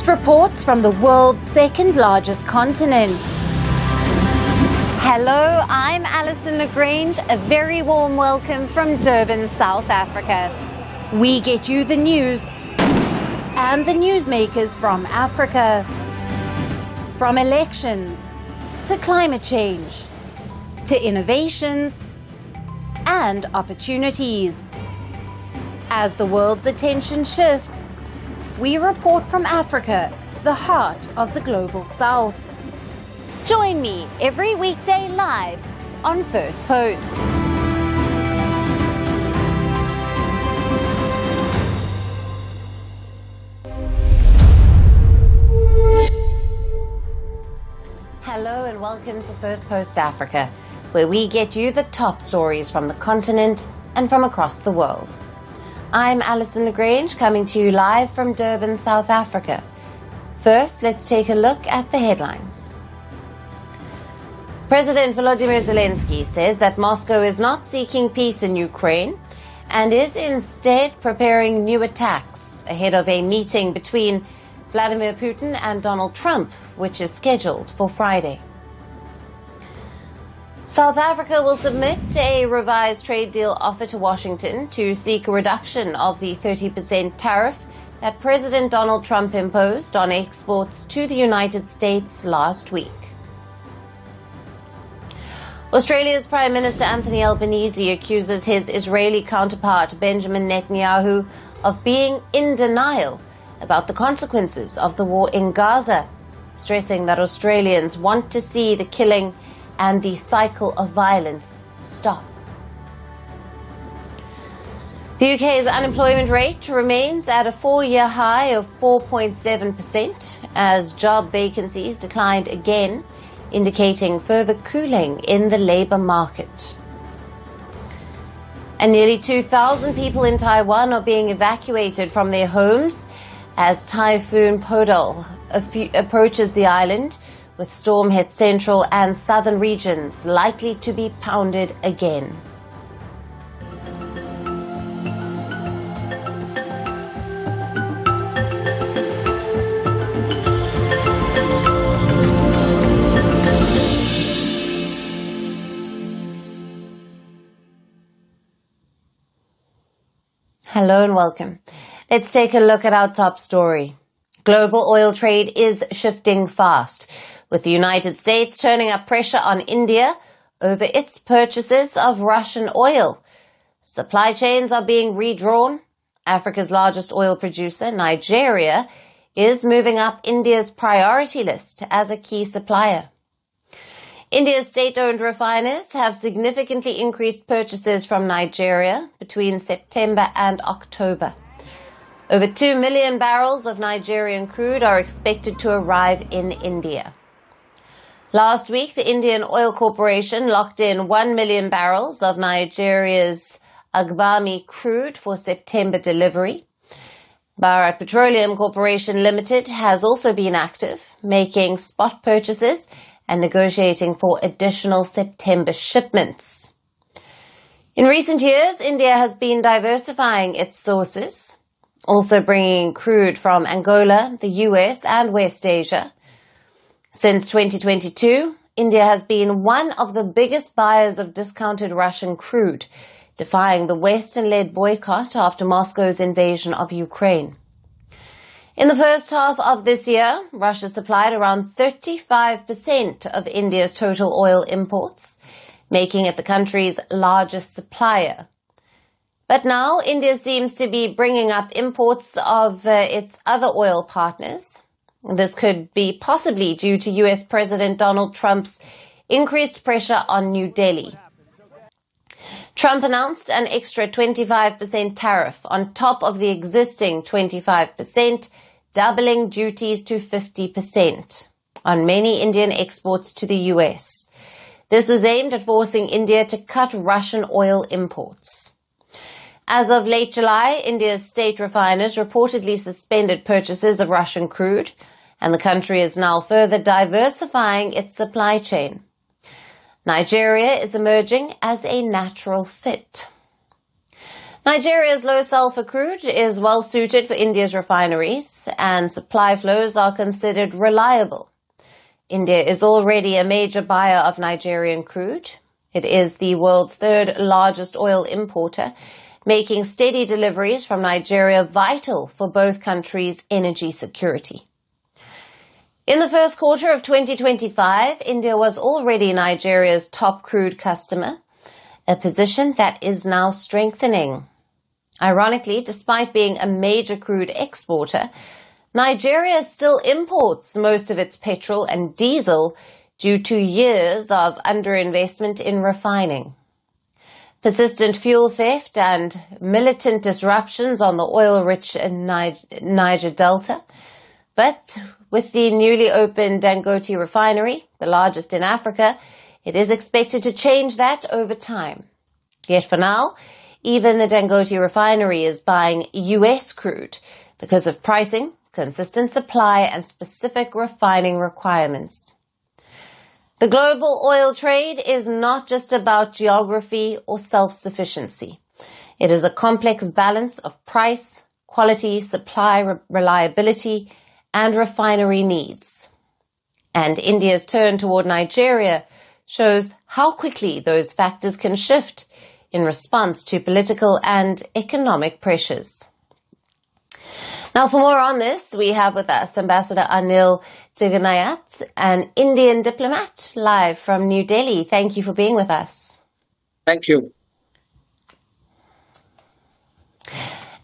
latest reports from the world's second largest continent. Hello, I'm Alison Lagrange. A very warm welcome from Durban, South Africa. We get you the news and the newsmakers from Africa. From elections to climate change to innovations and opportunities. As the world's attention shifts, we report from Africa, the heart of the global south. Join me every weekday live on First Post. Hello and welcome to First Post Africa, where we get you the top stories from the continent and from across the world. I'm Alison Lagrange, coming to you live from Durban, South Africa. First, let's take a look at the headlines. President Volodymyr Zelensky says that Moscow is not seeking peace in Ukraine and is instead preparing new attacks ahead of a meeting between Vladimir Putin and Donald Trump, which is scheduled for Friday. South Africa will submit a revised trade deal offer to Washington to seek a reduction of the 30% tariff that President Donald Trump imposed on exports to the United States last week. Australia's Prime Minister Anthony Albanese accuses his Israeli counterpart Benjamin Netanyahu of being in denial about the consequences of the war in Gaza, stressing that Australians want to see the killing and the cycle of violence stop. The UK's unemployment rate remains at a 4-year high of 4.7% as job vacancies declined again, indicating further cooling in the labour market. And nearly 2,000 people in Taiwan are being evacuated from their homes as Typhoon Podol approaches the island, with storm-hit central and southern regions likely to be pounded again. Hello and welcome. Let's take a look at our top story. Global oil trade is shifting fast, with the United States turning up pressure on India over its purchases of Russian oil. Supply chains are being redrawn. Africa's largest oil producer, Nigeria, is moving up India's priority list as a key supplier. India's state-owned refiners have significantly increased purchases from Nigeria between September and October. Over 2 million barrels of Nigerian crude are expected to arrive in India. Last week, the Indian Oil Corporation locked in 1 million barrels of Nigeria's Agbami crude for September delivery. Bharat Petroleum Corporation Limited has also been active, making spot purchases and negotiating for additional September shipments. In recent years, India has been diversifying its sources, also bringing crude from Angola, the US, and West Asia. Since 2022, India has been one of the biggest buyers of discounted Russian crude, defying the Western-led boycott after Moscow's invasion of Ukraine. In the first half of this year, Russia supplied around 35% of India's total oil imports, making it the country's largest supplier. But now India seems to be bringing up imports of its other oil partners. This could be possibly due to US President Donald Trump's increased pressure on New Delhi. Trump announced an extra 25% tariff on top of the existing 25%, doubling duties to 50% on many Indian exports to the US. This was aimed at forcing India to cut Russian oil imports. As of late July, India's state refiners reportedly suspended purchases of Russian crude, and the country is now further diversifying its supply chain. Nigeria is emerging as a natural fit. Nigeria's low sulfur crude is well suited for India's refineries, and supply flows are considered reliable. India is already a major buyer of Nigerian crude. It is the world's third largest oil importer, making steady deliveries from Nigeria vital for both countries' energy security. In the first quarter of 2025, India was already Nigeria's top crude customer, a position that is now strengthening. Ironically, despite being a major crude exporter, Nigeria still imports most of its petrol and diesel due to years of underinvestment in refining. Persistent fuel theft and militant disruptions on the oil-rich Niger Delta. But with the newly opened Dangote refinery, the largest in Africa, it is expected to change that over time. Yet for now, even the Dangote refinery is buying US crude because of pricing, consistent supply, and specific refining requirements. The global oil trade is not just about geography or self-sufficiency. It is a complex balance of price, quality, supply, reliability, and refinery needs. And India's turn toward Nigeria shows how quickly those factors can shift in response to political and economic pressures. Now, for more on this, we have with us Ambassador Anil Danayat, an Indian diplomat, live from New Delhi. Thank you for being with us. Thank you.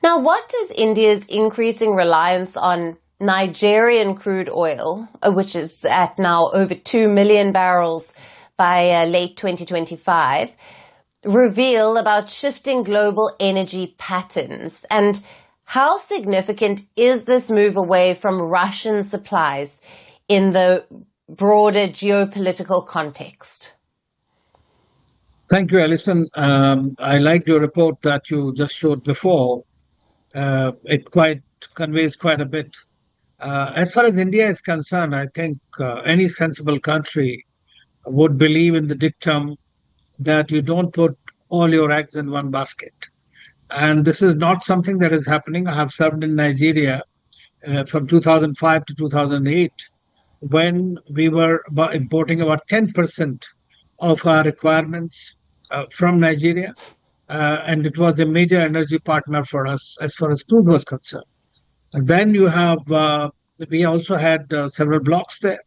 Now, what does India's increasing reliance on Nigerian crude oil, which is at now over 2 million barrels by late 2025, reveal about shifting global energy patterns? And how significant is this move away from Russian supplies in the broader geopolitical context? Thank you, Alison. I liked your report that you just showed before. It quite conveys quite a bit. As far as India is concerned, I think any sensible country would believe in the dictum that you don't put all your eggs in one basket. And this is not something that is happening. I have served in Nigeria from 2005 to 2008, when we were importing about 10% of our requirements from Nigeria. And it was a major energy partner for us as far as crude was concerned. And then you have, we also had several blocks there.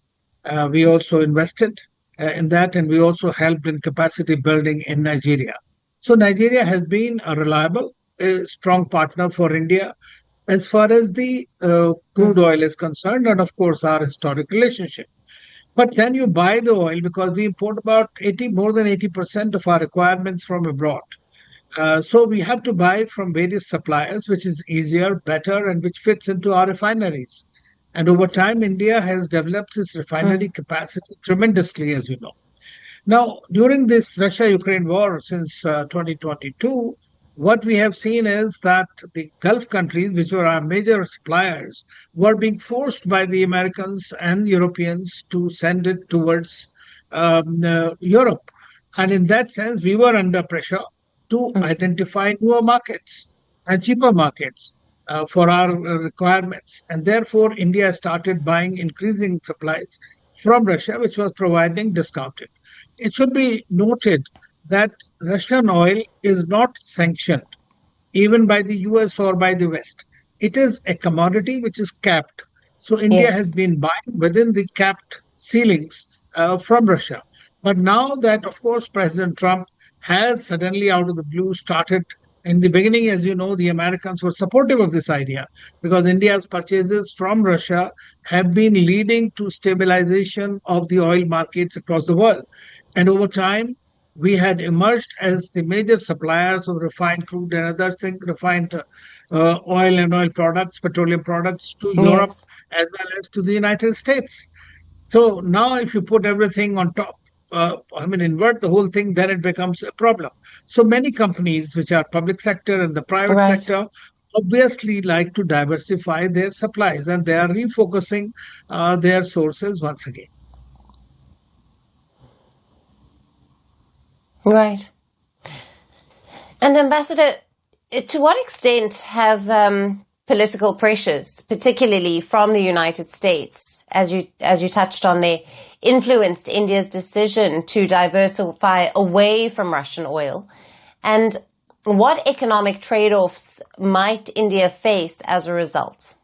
We also invested in that, and we also helped in capacity building in Nigeria. So Nigeria has been a reliable, strong partner for India as far as the crude oil is concerned, and of course our historic relationship. But then you buy the oil, because we import about more than 80% of our requirements from abroad. So we have to buy from various suppliers, which is easier, better, and which fits into our refineries. And over time, India has developed its refinery capacity tremendously, as you know. Now, during this Russia-Ukraine war since 2022, what we have seen is that the Gulf countries, which were our major suppliers, were being forced by the Americans and Europeans to send it towards Europe. And in that sense, we were under pressure to identify newer markets and cheaper markets for our requirements. And therefore, India started buying increasing supplies from Russia, which was providing discounted. It should be noted that Russian oil is not sanctioned, even by the US or by the West. It is a commodity which is capped. So India has been buying within the capped ceilings from Russia. But now that, of course, President Trump has suddenly out of the blue started. In the beginning, as you know, the Americans were supportive of this idea, because India's purchases from Russia have been leading to stabilization of the oil markets across the world. And over time, we had emerged as the major suppliers of refined crude and other things, refined oil and oil products, petroleum products to Europe as well as to the United States. So now if you put everything on top, invert the whole thing, then it becomes a problem. So many companies, which are public sector and the private sector, obviously like to diversify their supplies, and they are refocusing their sources once again. Right. And Ambassador, to what extent have political pressures, particularly from the United States, as you touched on there, influenced India's decision to diversify away from Russian oil? And what economic trade-offs might India face as a result?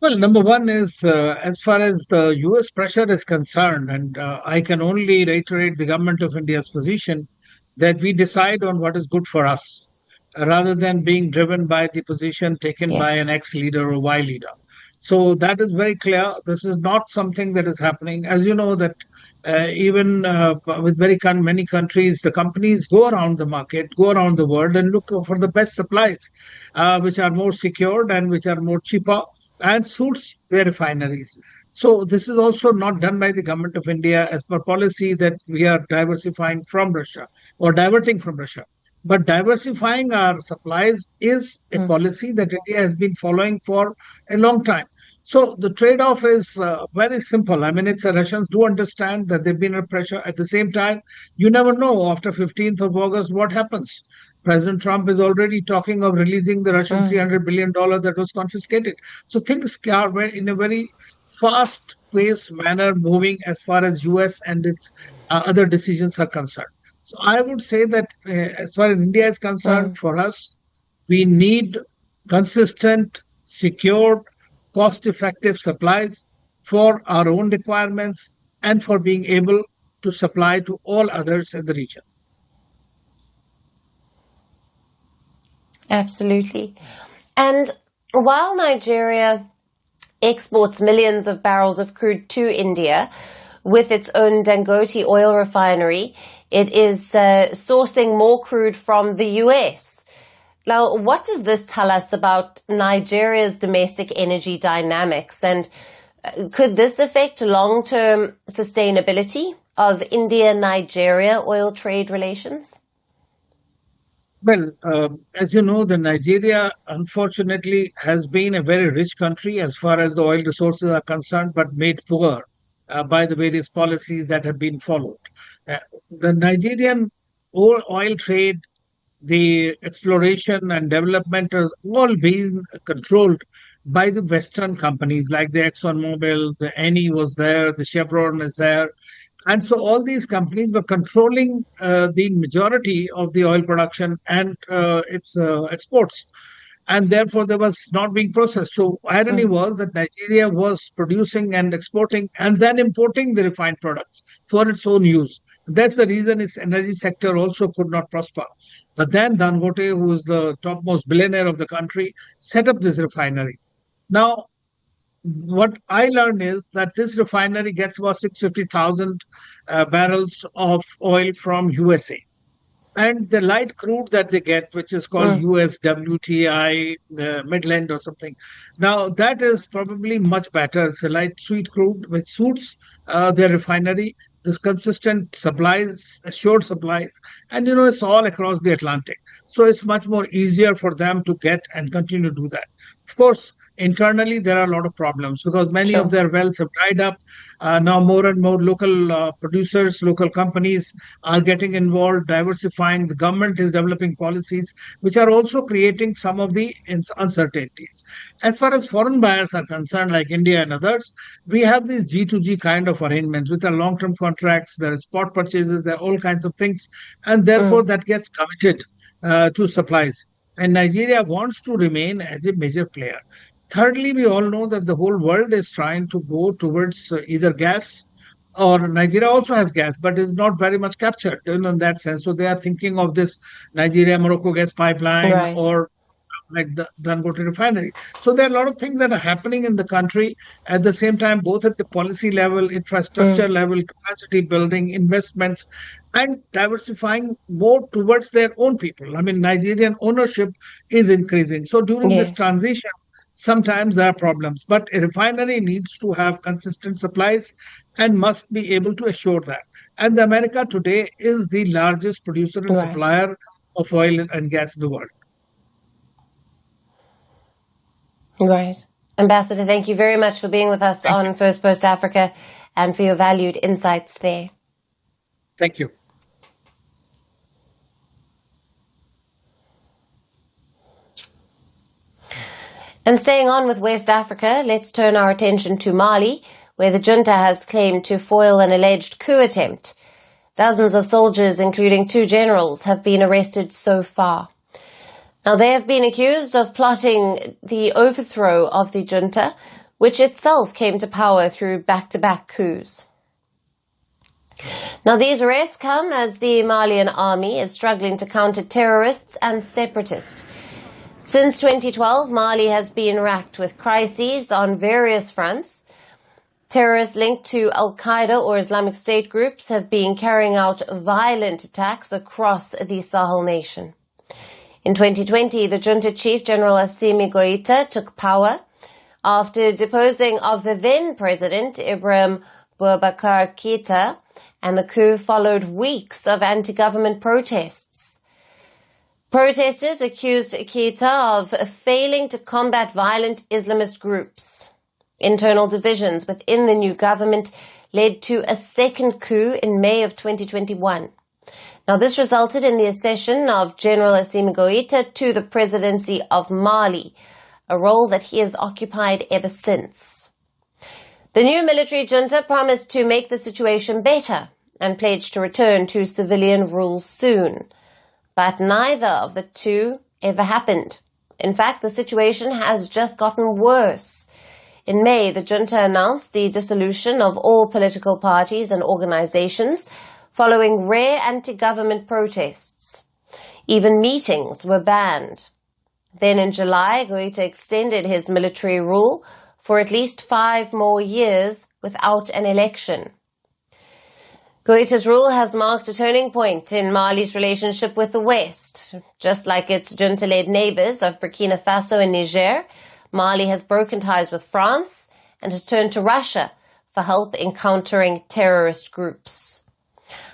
Well, number one is as far as the US pressure is concerned, and I can only reiterate the government of India's position that we decide on what is good for us rather than being driven by the position taken by an Yes. X leader or Y leader. So that is very clear. This is not something that is happening. As you know, that even with many countries, the companies go around the market, go around the world, and look for the best supplies, which are more secured and which are more cheaper and suits their refineries. So this is also not done by the government of India as per policy that we are diversifying from Russia or diverting from Russia. But diversifying our supplies is a policy that India has been following for a long time. So the trade-off is very simple. I mean, it's Russians do understand that they've been under pressure. At the same time, you never know after 15th of August what happens. President Trump is already talking of releasing the Russian $300 billion that was confiscated. So things are in a very fast-paced manner moving as far as US and its other decisions are concerned. So I would say that as far as India is concerned, for us, we need consistent, secured, cost-effective supplies for our own requirements and for being able to supply to all others in the region. Absolutely. And while Nigeria exports millions of barrels of crude to India with its own Dangote oil refinery, it is sourcing more crude from the US. Now, what does this tell us about Nigeria's domestic energy dynamics? And could this affect long-term sustainability of India-Nigeria oil trade relations? Well, as you know, the Nigeria unfortunately has been a very rich country as far as the oil resources are concerned, but made poor by the various policies that have been followed. The Nigerian oil trade, the exploration and development has all been controlled by the Western companies like the ExxonMobil, the Eni was there, the Chevron is there. And so all these companies were controlling the majority of the oil production and its exports. And therefore, there was not being processed. So irony was that Nigeria was producing and exporting and then importing the refined products for its own use. That's the reason its energy sector also could not prosper. But then Dangote, who is the topmost billionaire of the country, set up this refinery. Now, what I learned is that this refinery gets about 650,000 barrels of oil from USA. And the light crude that they get, which is called USWTI, Midland or something. Now, that is probably much better. It's a light sweet crude, which suits their refinery, this consistent supplies, assured supplies. And, you know, it's all across the Atlantic. So it's much more easier for them to get and continue to do that. Of course, internally, there are a lot of problems because many of Sure. their wells have dried up. Now, more and more local producers, local companies are getting involved, diversifying. The government is developing policies which are also creating some of the uncertainties. As far as foreign buyers are concerned, like India and others, we have these G2G kind of arrangements, which are long term contracts, there are spot purchases, there are all kinds of things. And therefore, that gets committed to supplies. And Nigeria wants to remain as a major player. Thirdly, we all know that the whole world is trying to go towards either gas or Nigeria also has gas, but is not very much captured in that sense. So they are thinking of this Nigeria-Morocco gas pipeline Right. or like the Dangote refinery. So there are a lot of things that are happening in the country at the same time, both at the policy level, infrastructure level, capacity building, investments, and diversifying more towards their own people. I mean, Nigerian ownership is increasing. So during this Yes. transition, sometimes there are problems, but a refinery needs to have consistent supplies and must be able to assure that. And America today is the largest producer and Right. supplier of oil and gas in the world. Right. Ambassador, thank you very much for being with us Thank on you. First Post Africa and for your valued insights there. Thank you. And staying on with West Africa, let's turn our attention to Mali, where the junta has claimed to foil an alleged coup attempt. Dozens of soldiers, including 2 generals, have been arrested so far. Now, they have been accused of plotting the overthrow of the junta, which itself came to power through back-to-back coups. Now, these arrests come as the Malian army is struggling to counter terrorists and separatists. Since 2012, Mali has been racked with crises on various fronts. Terrorists linked to Al-Qaeda or Islamic State groups have been carrying out violent attacks across the Sahel nation. In 2020, the junta chief, General Assimi Goita, took power after deposing of the then president, Ibrahim Boubacar Keita, and the coup followed weeks of anti-government protests. Protesters accused Keita of failing to combat violent Islamist groups. Internal divisions within the new government led to a second coup in May of 2021. Now, this resulted in the accession of General Assimi Goita to the presidency of Mali, a role that he has occupied ever since. The new military junta promised to make the situation better and pledged to return to civilian rule soon. But neither of the two ever happened. In fact, the situation has just gotten worse. In May, the junta announced the dissolution of all political parties and organizations following rare anti-government protests. Even meetings were banned. Then in July, Goita extended his military rule for at least 5 more years without an election. Goita's rule has marked a turning point in Mali's relationship with the West. Just like its junta-led neighbors of Burkina Faso and Niger, Mali has broken ties with France and has turned to Russia for help in countering terrorist groups.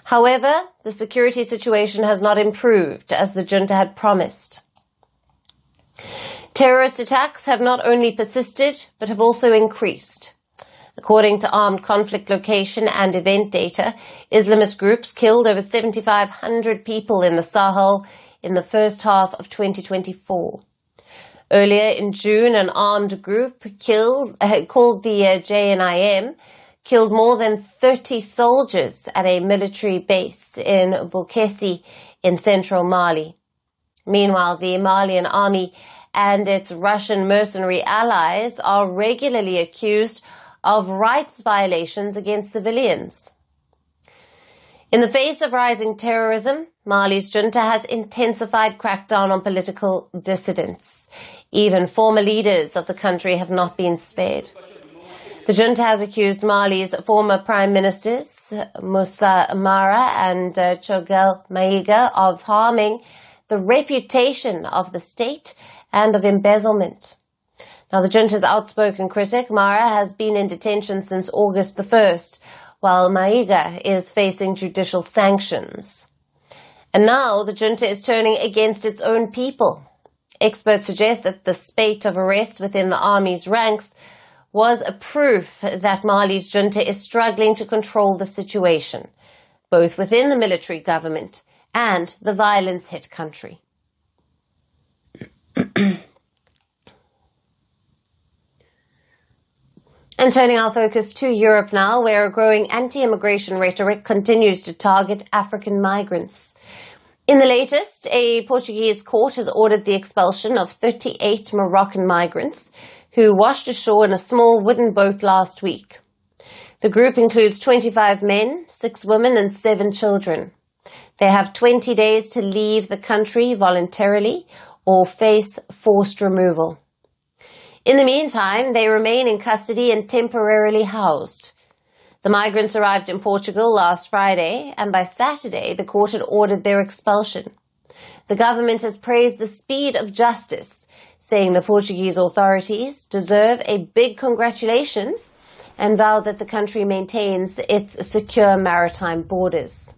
However, the security situation has not improved as the junta had promised. Terrorist attacks have not only persisted, but have also increased. According to armed conflict location and event data, Islamist groups killed over 7,500 people in the Sahel in the first half of 2024. Earlier in June, an armed group called the JNIM killed more than 30 soldiers at a military base in Bokessi in central Mali. Meanwhile, the Malian army and its Russian mercenary allies are regularly accused of rights violations against civilians. In the face of rising terrorism, Mali's junta has intensified crackdown on political dissidents. Even former leaders of the country have not been spared. The junta has accused Mali's former prime ministers, Moussa Mara and Choguel Maïga, of harming the reputation of the state and of embezzlement. Now, the junta's outspoken critic, Mara, has been in detention since August the 1st, while Maïga is facing judicial sanctions. And now the junta is turning against its own people. Experts suggest that the spate of arrests within the army's ranks was a proof that Mali's junta is struggling to control the situation, both within the military government and the violence-hit country. And turning our focus to Europe now, where a growing anti-immigration rhetoric continues to target African migrants. In the latest, a Portuguese court has ordered the expulsion of 38 Moroccan migrants who washed ashore in a small wooden boat last week. The group includes 25 men, 6 women and 7 children. They have 20 days to leave the country voluntarily or face forced removal. In the meantime, they remain in custody and temporarily housed. The migrants arrived in Portugal last Friday, and by Saturday, the court had ordered their expulsion. The government has praised the speed of justice, saying the Portuguese authorities deserve a big congratulations and vowed that the country maintains its secure maritime borders.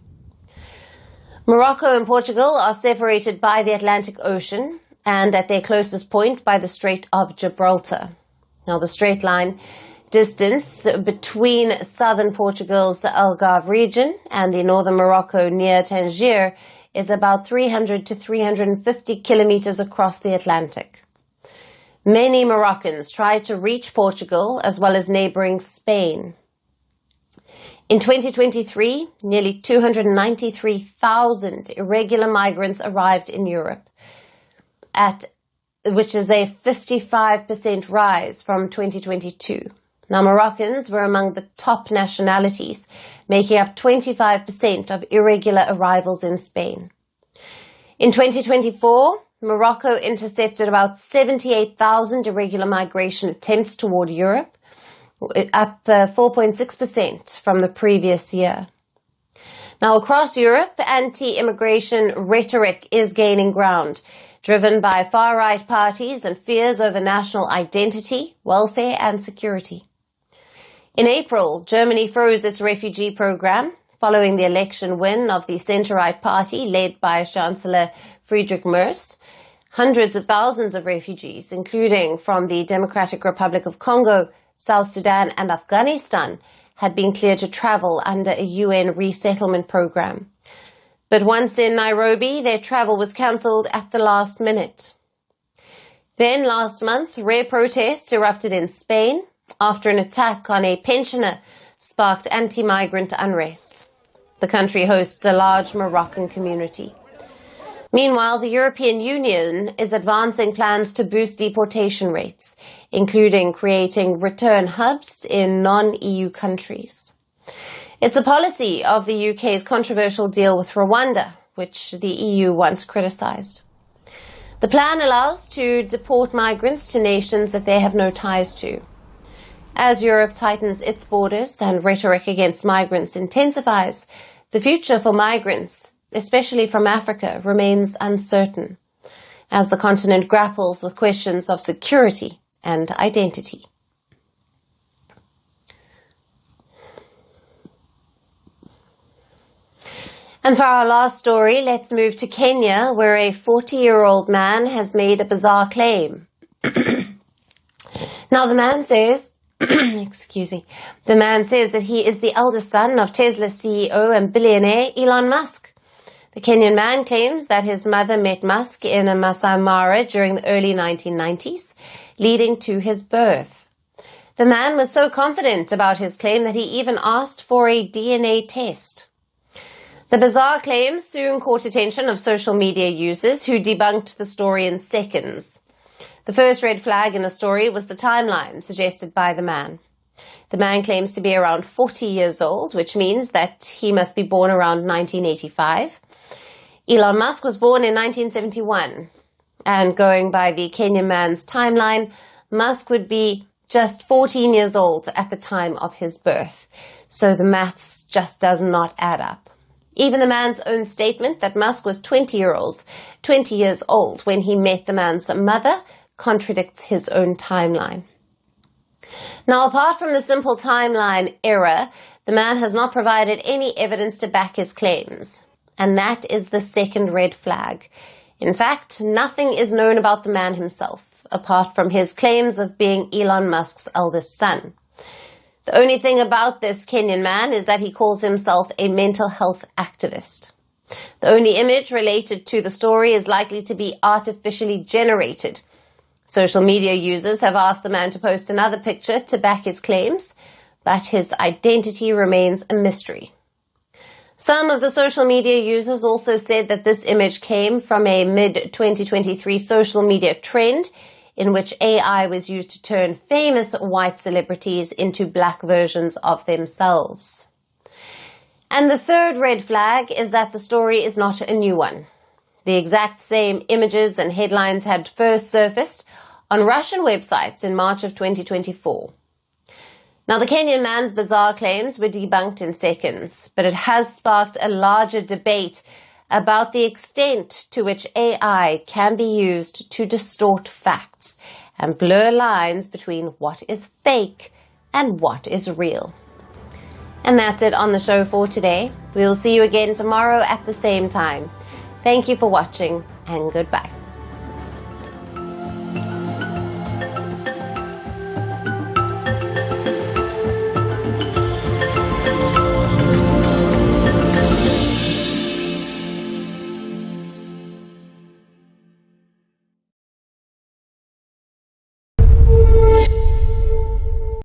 Morocco and Portugal are separated by the Atlantic Ocean, and at their closest point by the Strait of Gibraltar. Now, the straight line distance between southern Portugal's Algarve region and the northern Morocco near Tangier is about 300 to 350 kilometers across the Atlantic. Many Moroccans tried to reach Portugal as well as neighbouring Spain. In 2023, nearly 293,000 irregular migrants arrived in Europe, which is a 55% rise from 2022. Now, Moroccans were among the top nationalities, making up 25% of irregular arrivals in Spain. In 2024, Morocco intercepted about 78,000 irregular migration attempts toward Europe, up 4.6% from the previous year. Now, across Europe, anti-immigration rhetoric is gaining ground, driven by far-right parties and fears over national identity, welfare and security. In April, Germany froze its refugee program following the election win of the centre-right party led by Chancellor Friedrich Merz. Hundreds of thousands of refugees, including from the Democratic Republic of Congo, South Sudan and Afghanistan, had been cleared to travel under a UN resettlement program. But once in Nairobi, their travel was cancelled at the last minute. Then last month, rare protests erupted in Spain after an attack on a pensioner sparked anti-migrant unrest. The country hosts a large Moroccan community. Meanwhile, the European Union is advancing plans to boost deportation rates, including creating return hubs in non-EU countries. It's a policy of the UK's controversial deal with Rwanda, which the EU once criticised. The plan allows to deport migrants to nations that they have no ties to. As Europe tightens its borders and rhetoric against migrants intensifies, the future for migrants, especially from Africa, remains uncertain, as the continent grapples with questions of security and identity. And for our last story, let's move to Kenya, where a 40-year-old man has made a bizarre claim. Now, the man says, the man says that he is the eldest son of Tesla CEO and billionaire Elon Musk. The Kenyan man claims that his mother met Musk in a Masai Mara during the early 1990s, leading to his birth. The man was so confident about his claim that he even asked for a DNA test. The bizarre claim soon caught attention of social media users who debunked the story in seconds. The first red flag in the story was the timeline suggested by the man. The man claims to be around 40 years old, which means that he must be born around 1985. Elon Musk was born in 1971, and going by the Kenyan man's timeline, Musk would be just 14 years old at the time of his birth. So the maths just does not add up. Even the man's own statement that Musk was 20 years old when he met the man's mother contradicts his own timeline. Now, apart from the simple timeline error, the man has not provided any evidence to back his claims. And that is the second red flag. In fact, nothing is known about the man himself, apart from his claims of being Elon Musk's eldest son. The only thing about this Kenyan man is that he calls himself a mental health activist. The only image related to the story is likely to be artificially generated. Social media users have asked the man to post another picture to back his claims, but his identity remains a mystery. Some of the social media users also said that this image came from a mid-2023 social media trend in which AI was used to turn famous white celebrities into black versions of themselves. And the third red flag is that the story is not a new one. The exact same images and headlines had first surfaced on Russian websites in March of 2024. Now, the Kenyan man's bizarre claims were debunked in seconds, but it has sparked a larger debate about the extent to which AI can be used to distort facts and blur lines between what is fake and what is real. And that's it on the show for today. We'll see you again tomorrow at the same time. Thank you for watching, and goodbye.